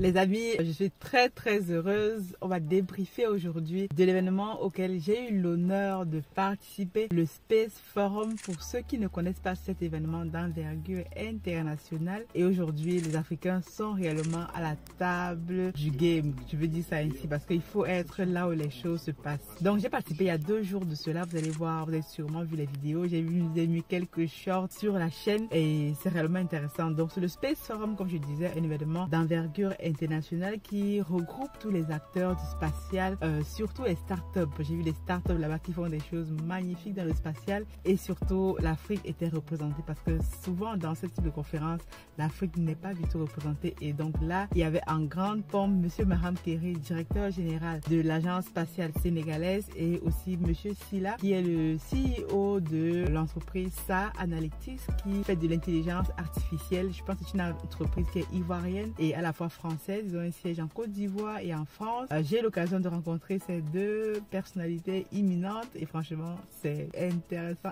Les amis, je suis très heureuse. On va débriefer aujourd'hui de l'événement auquel j'ai eu l'honneur de participer, le Space Forum. Pour ceux qui ne connaissent pas cet événement d'envergure internationale. Et aujourd'hui, les Africains sont réellement à la table du game. Je veux dire ça ici parce qu'il faut être là où les choses se passent. Donc j'ai participé il y a 2 jours de cela. Vous allez voir, vous avez sûrement vu les vidéos. J'ai mis quelques shorts sur la chaîne et c'est réellement intéressant. Donc c'est le Space Forum, comme je disais, un événement d'envergure internationale qui regroupe tous les acteurs du spatial, surtout les startups. J'ai vu des startups là-bas qui font des choses magnifiques dans le spatial et surtout l'Afrique était représentée parce que souvent dans ce type de conférence, l'Afrique n'est pas du tout représentée. Et donc là, il y avait en grande pompe Monsieur Maham Kéré, directeur général de l'agence spatiale sénégalaise, et aussi Monsieur Silla, qui est le CEO de l'entreprise SA Analytics, qui fait de l'intelligence artificielle. Je pense que c'est une entreprise qui est ivoirienne et à la fois française. Ils ont un siège en Côte d'Ivoire et en France. J'ai eu l'occasion de rencontrer ces 2 personnalités imminentes et franchement, c'est intéressant.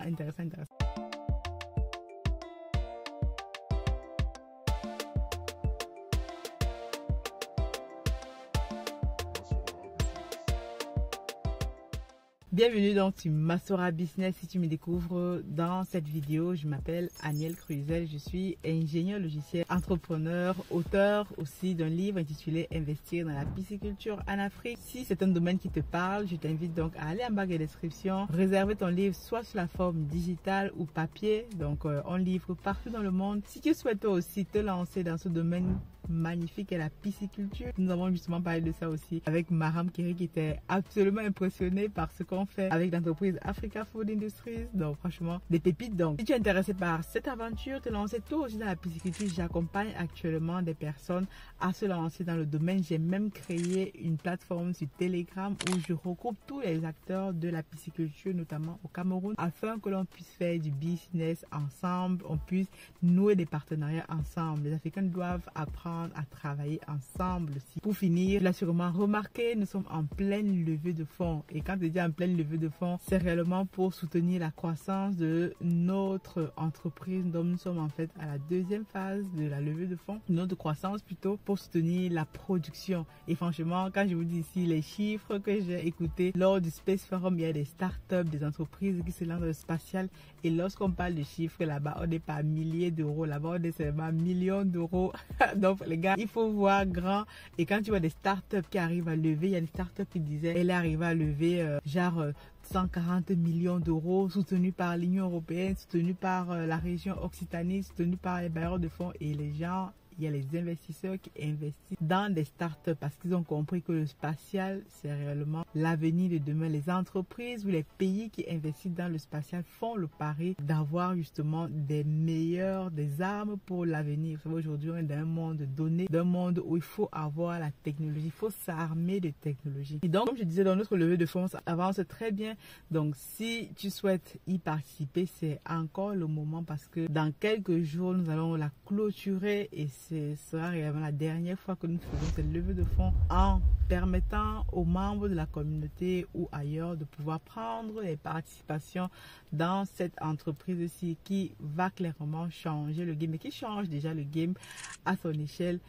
Bienvenue dans Masora Business. Si tu me découvres dans cette vidéo, je m'appelle Aniel Cruzel. Je suis ingénieur logiciel, entrepreneur, auteur aussi d'un livre intitulé Investir dans la pisciculture en Afrique. Si c'est un domaine qui te parle, je t'invite donc à aller en bas de la description, réserver ton livre soit sous la forme digitale ou papier. Donc on livre partout dans le monde. Si tu souhaites toi aussi te lancer dans ce domaine magnifique est la pisciculture. Nous avons justement parlé de ça aussi avec Maham Kéré, qui était absolument impressionné par ce qu'on fait avec l'entreprise Africa Food Industries. Donc franchement, des pépites. Donc si tu es intéressé par cette aventure, te lancer toi aussi dans la pisciculture, j'accompagne actuellement des personnes à se lancer dans le domaine. J'ai même créé une plateforme sur Telegram où je regroupe tous les acteurs de la pisciculture, notamment au Cameroun, afin que l'on puisse faire du business ensemble, on puisse nouer des partenariats ensemble. Les Africains doivent apprendre à travailler ensemble aussi. Pour finir, vous l'avez sûrement remarqué, nous sommes en pleine levée de fonds. Et quand je dis en pleine levée de fonds, c'est réellement pour soutenir la croissance de notre entreprise. Donc nous sommes en fait à la 2e phase de la levée de fonds, notre croissance plutôt, pour soutenir la production. Et franchement, quand je vous dis ici les chiffres que j'ai écoutés lors du Space Forum, il y a des startups, des entreprises qui se lancent dans le spatial. Et lorsqu'on parle de chiffres là-bas, on n'est pas milliers d'euros, là-bas on est seulement millions d'euros. Donc les gars, il faut voir grand. Et quand tu vois des startups qui arrivent à lever, il y a des startups qui disaient elle est arrivée à lever 140 millions d'euros, soutenus par l'Union européenne, soutenus par la région Occitanie, soutenus par les bailleurs de fonds. Et les gens, il y a les investisseurs qui investissent dans des startups parce qu'ils ont compris que le spatial, c'est réellement l'avenir de demain. Les entreprises ou les pays qui investissent dans le spatial font le pari d'avoir justement des armes pour l'avenir. Vous savez, aujourd'hui, on est dans un monde donné, d'un monde où il faut avoir la technologie, il faut s'armer de technologie. Et donc, comme je disais, dans notre levée de fonds, ça avance très bien. Donc, si tu souhaites y participer, c'est encore le moment parce que dans quelques jours, nous allons la clôturer et ce sera réellement la dernière fois que nous faisons cette levée de fonds en permettant aux membres de la communauté ou ailleurs de pouvoir prendre les participations dans cette entreprise-ci qui va clairement changer le game et qui change déjà le game à son échelle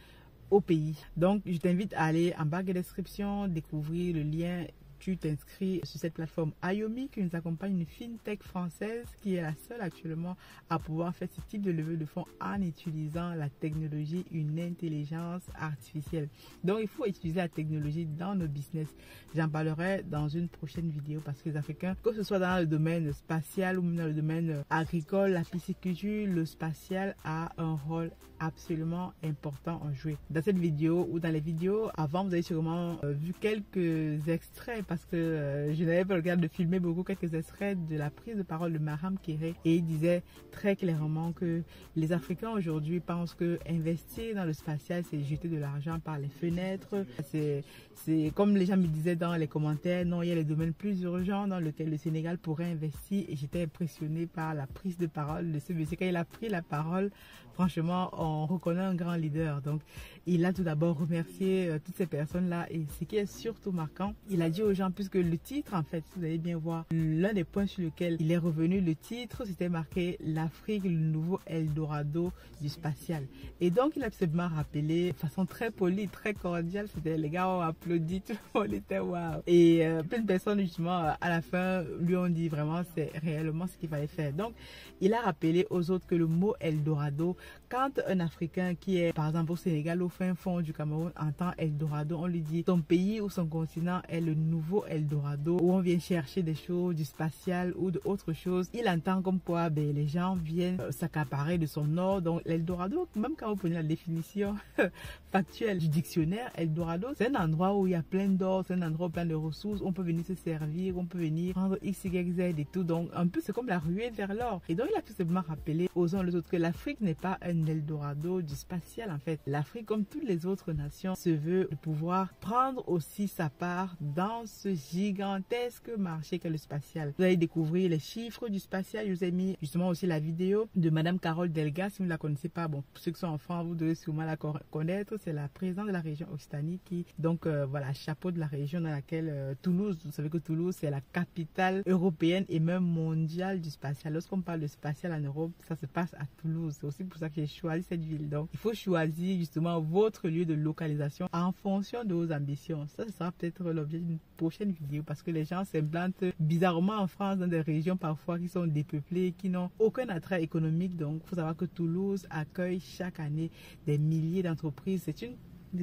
au pays. Donc, je t'invite à aller en bas de la description, découvrir le lien. Tu t'inscris sur cette plateforme Ayomi qui nous accompagne, une fintech française qui est la seule actuellement à pouvoir faire ce type de levée de fonds en utilisant la technologie, une intelligence artificielle. Donc il faut utiliser la technologie dans nos business. J'en parlerai dans une prochaine vidéo parce que les Africains, que ce soit dans le domaine spatial ou même dans le domaine agricole, la pisciculture, le spatial a un rôle absolument important à jouer. Dans cette vidéo ou dans les vidéos avant, vous avez sûrement vu quelques extraits parce que je n'avais pas le temps de filmer quelques extraits de la prise de parole de Maham Kéré, et il disait très clairement que les Africains aujourd'hui pensent que investir dans le spatial, c'est jeter de l'argent par les fenêtres. C'est comme les gens me disaient dans les commentaires, non, il y a les domaines plus urgents dans lesquels le Sénégal pourrait investir, et j'étais impressionnée par la prise de parole de ce monsieur. Quand il a pris la parole, franchement, on reconnaît un grand leader. Donc, il a tout d'abord remercié toutes ces personnes-là. Et ce qui est surtout marquant, il a dit aux gens, puisque le titre, en fait, vous allez bien voir, l'un des points sur lequel il est revenu, le titre, c'était marqué l'Afrique, le nouveau Eldorado du spatial. Et donc, il a simplement rappelé de façon très polie, très cordiale. C'était les gars ont applaudi, tout le monde était waouh. Et plein de personnes, justement, à la fin, lui ont dit vraiment, c'est réellement ce qu'il fallait faire. Donc, il a rappelé aux autres que le mot Eldorado, quand un Africain qui est, par exemple, au Sénégal, au fin fond du Cameroun, entend Eldorado, on lui dit son pays ou son continent est le nouveau Eldorado, où on vient chercher des choses, du spatial ou d'autres choses. Il entend comme quoi les gens viennent s'accaparer de son or. Donc, l'Eldorado, même quand vous prenez la définition factuelle du dictionnaire, Eldorado, c'est un endroit où il y a plein d'or, c'est un endroit où plein de ressources, on peut venir se servir, on peut venir prendre X, Y, Z et tout. Donc, un peu, c'est comme la ruée vers l'or. Et donc, il a tout simplement rappelé aux uns et aux autres que l'Afrique n'est pas un Eldorado du spatial, en fait. L'Afrique, comme toutes les autres nations, se veut de pouvoir prendre aussi sa part dans ce gigantesque marché qu'est le spatial. Vous allez découvrir les chiffres du spatial. Je vous ai mis justement aussi la vidéo de Madame Carole Delga. Si vous ne la connaissez pas, bon, pour ceux qui sont enfants, vous devez sûrement la connaître. C'est la présidente de la région Occitanie qui, donc, voilà, chapeau de la région dans laquelle Toulouse, vous savez que Toulouse, c'est la capitale européenne et même mondiale du spatial. Lorsqu'on parle de spatial en Europe, ça se passe à Toulouse. C'est aussi pour ça que j'ai choisi cette ville. Donc, il faut choisir justement votre lieu de localisation en fonction de vos ambitions. Ça, ce sera peut-être l'objet d'une prochaine vidéo parce que les gens s'implantent bizarrement en France dans des régions parfois qui sont dépeuplées, qui n'ont aucun attrait économique. Donc, il faut savoir que Toulouse accueille chaque année des milliers d'entreprises. C'est une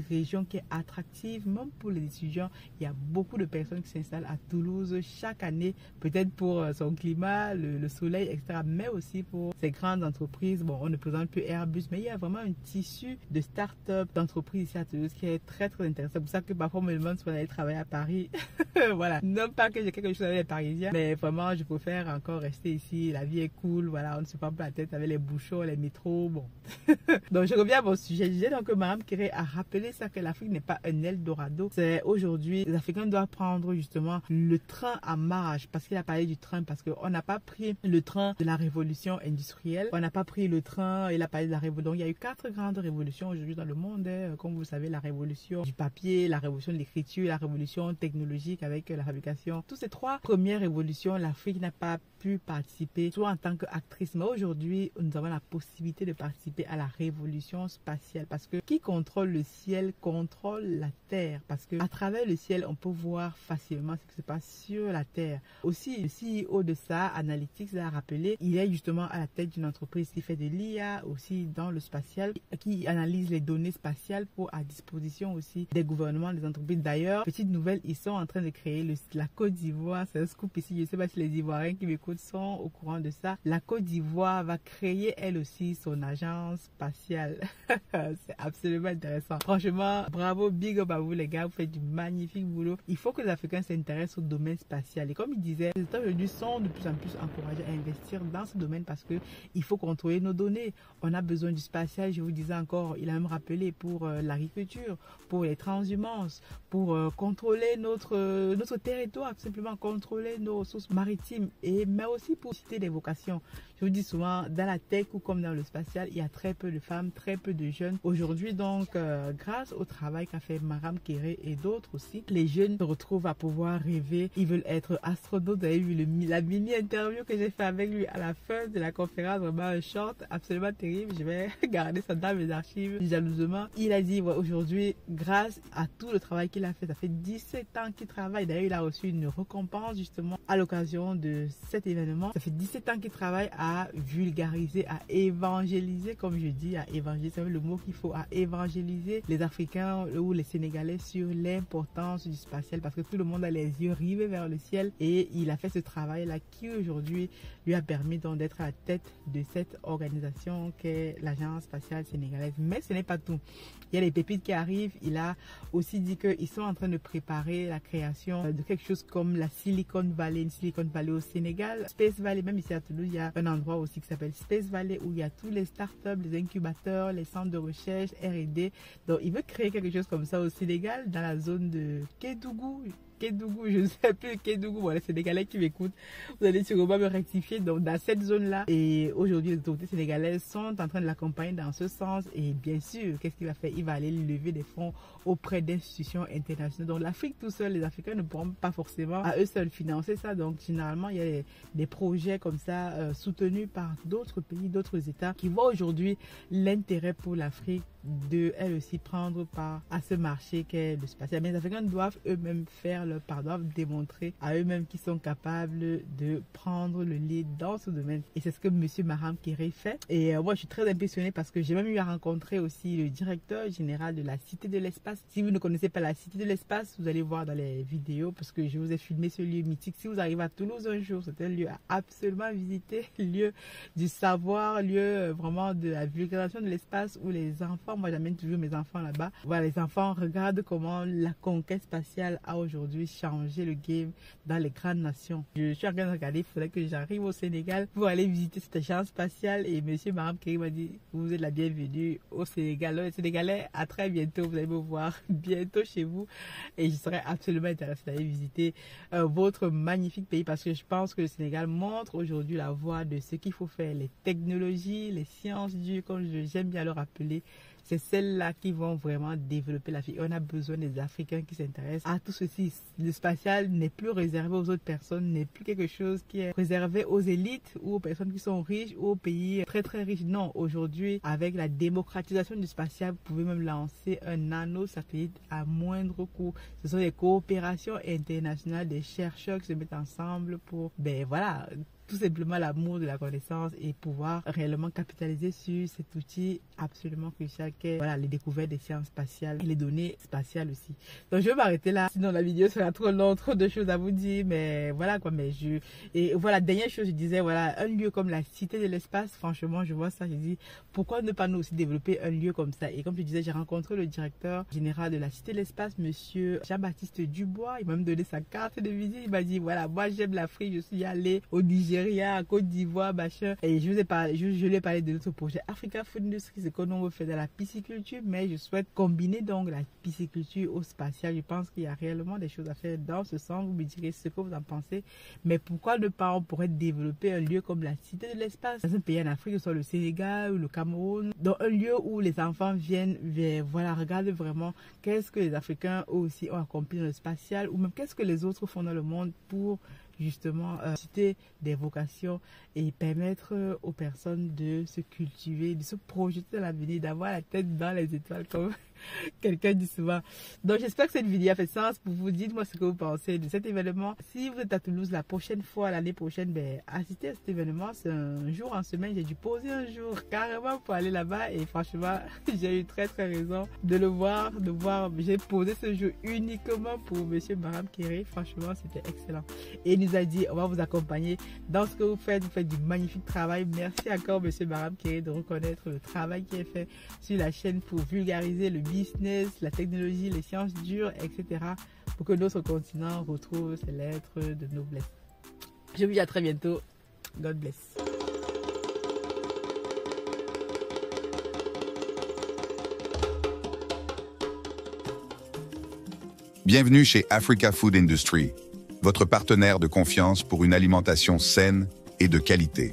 région qui est attractive même pour les étudiants. Il y a beaucoup de personnes qui s'installent à Toulouse chaque année, peut-être pour son climat, le soleil, etc., mais aussi pour ces grandes entreprises. Bon, on ne présente plus Airbus, mais il y a vraiment un tissu de start-up, d'entreprises ici à Toulouse qui est très très intéressant. C'est pour ça que parfois on me demande si on allait travailler à Paris. Voilà, non pas que j'ai quelque chose avec les Parisiens, mais vraiment je préfère encore rester ici. La vie est cool, voilà, on ne se prend pas la tête avec les bouchons, les métros, bon. Donc je reviens à mon sujet. Je disais donc que Mme Kéré a rappelé ça que l'Afrique n'est pas un Eldorado. C'est aujourd'hui, les Africains doivent prendre justement le train à marche, parce qu'il a parlé du train, parce qu'on n'a pas pris le train de la révolution industrielle, on n'a pas pris le train, il a parlé de la révolution. Donc il y a eu 4 grandes révolutions aujourd'hui dans le monde, comme vous savez, la révolution du papier, la révolution de l'écriture, la révolution technologique avec la fabrication. Toutes ces 3 premières révolutions, l'Afrique n'a pas pu participer, soit en tant qu'actrice, mais aujourd'hui, nous avons la possibilité de participer à la révolution spatiale, parce que qui contrôle le ciel contrôle la terre, parce que à travers le ciel, on peut voir facilement ce qui se passe sur la terre. Aussi, le CEO de ça, Analytics, a rappelé, il est justement à la tête d'une entreprise qui fait de l'IA aussi dans le spatial, qui analyse les données spatiales pour à disposition aussi des gouvernements, des entreprises. D'ailleurs, petite nouvelle, ils sont en train de créer la Côte d'Ivoire, c'est un scoop ici, je ne sais pas si les Ivoiriens qui m'écoutent sont au courant de ça. La Côte d'Ivoire va créer elle aussi son agence spatiale. C'est absolument intéressant. Franchement, bravo, big up à vous les gars, vous faites du magnifique boulot. Il faut que les Africains s'intéressent au domaine spatial. Et comme il disait, les États Unis sont de plus en plus encouragés à investir dans ce domaine parce que il faut contrôler nos données. On a besoin du spatial, je vous disais encore, il a même rappelé pour l'agriculture, pour les transhumances, pour contrôler notre territoire, tout simplement contrôler nos ressources maritimes, et mais aussi pour citer des vocations. Je vous dis souvent, dans la tech ou comme dans le spatial, il y a très peu de femmes, très peu de jeunes. Aujourd'hui, donc, grâce au travail qu'a fait Mme Kéré et d'autres aussi, les jeunes se retrouvent à pouvoir rêver. Ils veulent être astronautes. Vous avez vu la mini-interview que j'ai fait avec lui à la fin de la conférence, vraiment un short absolument terrible. Je vais garder ça dans mes archives jalousement. Il a dit, ouais, aujourd'hui, grâce à tout le travail qu'il a fait, ça fait 17 ans qu'il travaille. D'ailleurs, il a reçu une récompense justement à l'occasion de cet événement. Ça fait 17 ans qu'il travaille à vulgariser, à évangéliser, comme je dis, à évangéliser, c'est le mot qu'il faut, à évangéliser les Africains ou les Sénégalais sur l'importance du spatial, parce que tout le monde a les yeux rivés vers le ciel, et il a fait ce travail-là qui aujourd'hui lui a permis donc d'être à la tête de cette organisation qu'est l'Agence spatiale sénégalaise. Mais ce n'est pas tout. Il y a les pépites qui arrivent. Il a aussi dit qu'ils sont en train de préparer la création de quelque chose comme la Silicon Valley, une Silicon Valley au Sénégal, Space Valley, même ici à Toulouse, il y a un endroit aussi qui s'appelle Space Valley où il y a tous les startups, les incubateurs, les centres de recherche, R&D. Donc, il veut créer quelque chose comme ça au Sénégal, dans la zone de Kédougou. Kédougou, je ne sais plus Kédougou, voilà, les Sénégalais qui m'écoutent, vous allez sûrement me rectifier, donc dans cette zone-là. Et aujourd'hui, les autorités sénégalaises sont en train de l'accompagner dans ce sens. Et bien sûr, qu'est-ce qu'il va faire? Il va aller lever des fonds auprès d'institutions internationales. Donc l'Afrique tout seul, les Africains ne pourront pas forcément à eux seuls financer ça. Donc généralement, il y a des projets comme ça soutenus par d'autres pays, d'autres États qui voient aujourd'hui l'intérêt pour l'Afrique de elle aussi prendre part à ce marché qu'est le spatial. Mais les Africains doivent eux-mêmes faire leur part, doivent démontrer à eux-mêmes qu'ils sont capables de prendre le lead dans ce domaine. Et c'est ce que M. Maham Kéré fait. Et moi, je suis très impressionnée parce que j'ai même eu à rencontrer aussi le directeur général de la Cité de l'Espace. Si vous ne connaissez pas la Cité de l'Espace, vous allez voir dans les vidéos parce que je vous ai filmé ce lieu mythique. Si vous arrivez à Toulouse un jour, c'est un lieu à absolument visiter, lieu du savoir, lieu vraiment de la vulgarisation de l'espace où les enfants, moi j'amène toujours mes enfants là-bas. Voilà, les enfants regardent comment la conquête spatiale a aujourd'hui changé le game dans les grandes nations. Je suis en train de regarder, il faudrait que j'arrive au Sénégal pour aller visiter cette agence spatiale et M. Maham Kéré m'a dit, vous êtes la bienvenue au Sénégal. Alors, les Sénégalais, à très bientôt, vous allez me voir bientôt chez vous et je serais absolument intéressée d'aller visiter votre magnifique pays parce que je pense que le Sénégal montre aujourd'hui la voie de ce qu'il faut faire, les technologies, les sciences dures, comme j'aime bien le rappeler. C'est celles-là qui vont vraiment développer l'Afrique. On a besoin des Africains qui s'intéressent à tout ceci. Le spatial n'est plus réservé aux autres personnes, n'est plus quelque chose qui est réservé aux élites ou aux personnes qui sont riches ou aux pays très très riches. Non, aujourd'hui, avec la démocratisation du spatial, vous pouvez même lancer un nano-satellite à moindre coût. Ce sont des coopérations internationales, des chercheurs qui se mettent ensemble pour, ben voilà, tout simplement l'amour de la connaissance et pouvoir réellement capitaliser sur cet outil absolument crucial qu'est voilà, les découvertes des sciences spatiales et les données spatiales aussi. Donc je vais m'arrêter là, sinon la vidéo sera trop longue, trop de choses à vous dire, mais voilà quoi. Et voilà, dernière chose, je disais, voilà, un lieu comme la Cité de l'Espace, franchement, je vois ça, je dis, pourquoi ne pas nous aussi développer un lieu comme ça? Et comme je disais, j'ai rencontré le directeur général de la Cité de l'Espace, monsieur Jean-Baptiste Dubois, il m'a même donné sa carte de visite, il m'a dit, voilà, moi j'aime l'Afrique, je suis allé au Nigeria, à Côte d'Ivoire, machin. Et je lui ai parlé de notre projet Africa Food Industry, c'est qu'on veut faire de la pisciculture, mais je souhaite combiner donc la pisciculture au spatial. Je pense qu'il y a réellement des choses à faire dans ce sens. Vous me direz ce que vous en pensez. Mais pourquoi ne pas, on pourrait développer un lieu comme la Cité de l'Espace dans un pays en Afrique, que ce soit le Sénégal ou le Cameroun, dans un lieu où les enfants viennent, voilà, regardent vraiment qu'est-ce que les Africains eux aussi ont accompli dans le spatial, ou même qu'est-ce que les autres font dans le monde pour justement citer des vocations et permettre aux personnes de se cultiver, de se projeter dans l'avenir, d'avoir la tête dans les étoiles comme quelqu'un dit souvent. Donc j'espère que cette vidéo a fait sens pour vous. Dites-moi ce que vous pensez de cet événement. Si vous êtes à Toulouse la prochaine fois, l'année prochaine, ben, assistez à cet événement. C'est un jour en semaine. J'ai dû poser un jour carrément pour aller là-bas et franchement, j'ai eu très raison de le voir, J'ai posé ce jour uniquement pour M. Maham Kéré. Franchement, c'était excellent. Et il nous a dit, on va vous accompagner dans ce que vous faites. Vous faites du magnifique travail. Merci encore M. Maham Kéré de reconnaître le travail qui est fait sur la chaîne pour vulgariser le business, la technologie, les sciences dures, etc. pour que notre continent retrouve ses lettres de noblesse. Je vous dis à très bientôt. God bless. Bienvenue chez Africa Food Industry, votre partenaire de confiance pour une alimentation saine et de qualité.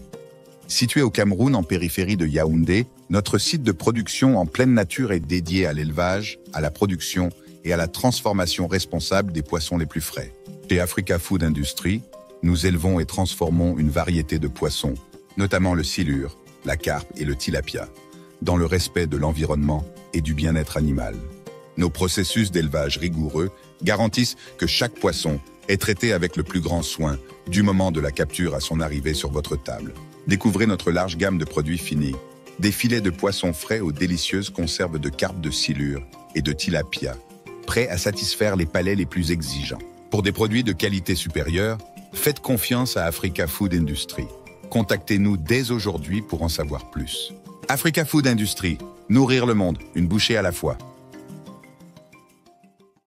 Situé au Cameroun en périphérie de Yaoundé, notre site de production en pleine nature est dédié à l'élevage, à la production et à la transformation responsable des poissons les plus frais. Chez Africa Food Industry, nous élevons et transformons une variété de poissons, notamment le silure, la carpe et le tilapia, dans le respect de l'environnement et du bien-être animal. Nos processus d'élevage rigoureux garantissent que chaque poisson est traité avec le plus grand soin, du moment de la capture à son arrivée sur votre table. Découvrez notre large gamme de produits finis, des filets de poissons frais aux délicieuses conserves de carpe de silure et de tilapia, prêts à satisfaire les palais les plus exigeants. Pour des produits de qualité supérieure, faites confiance à Africa Food Industry. Contactez-nous dès aujourd'hui pour en savoir plus. Africa Food Industry, nourrir le monde, une bouchée à la fois.